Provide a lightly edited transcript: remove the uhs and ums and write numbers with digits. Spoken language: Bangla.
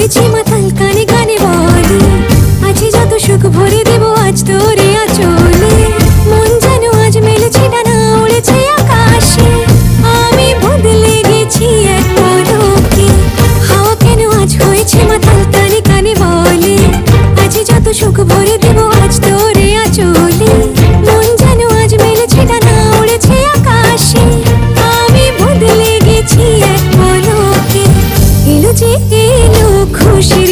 হয়েছি মাতাল, কানে কানে বলে আছে যত সুখ ভরে দেব আজ তোরে আঁচলে। মন যেন আজ মেলেছে ডানা, উড়েছে আকাশে। আমি বদলে গেছি এক পলকে। হাওয়া কেন আজ হয়েছে মাতাল, কানে কানে বলে আছে যত সুখ ভরে দেব আজ তোরে আঁচলে। মন যেন আজ মেলেছে ডানা, উড়েছে আকাশে। আমি বদলে গেছি এক পলকে। এলো যে এলো খুশির